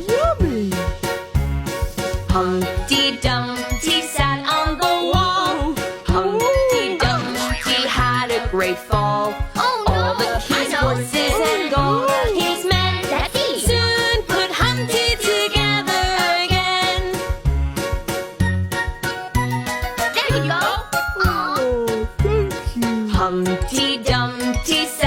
Yummy! Humpty Dumpty sat on the wall. Humpty Dumpty had a great fall. Oh no! All the king's horses and all his men soon put Humpty together again. There you go! Oh, thank you! Humpty Dumpty sat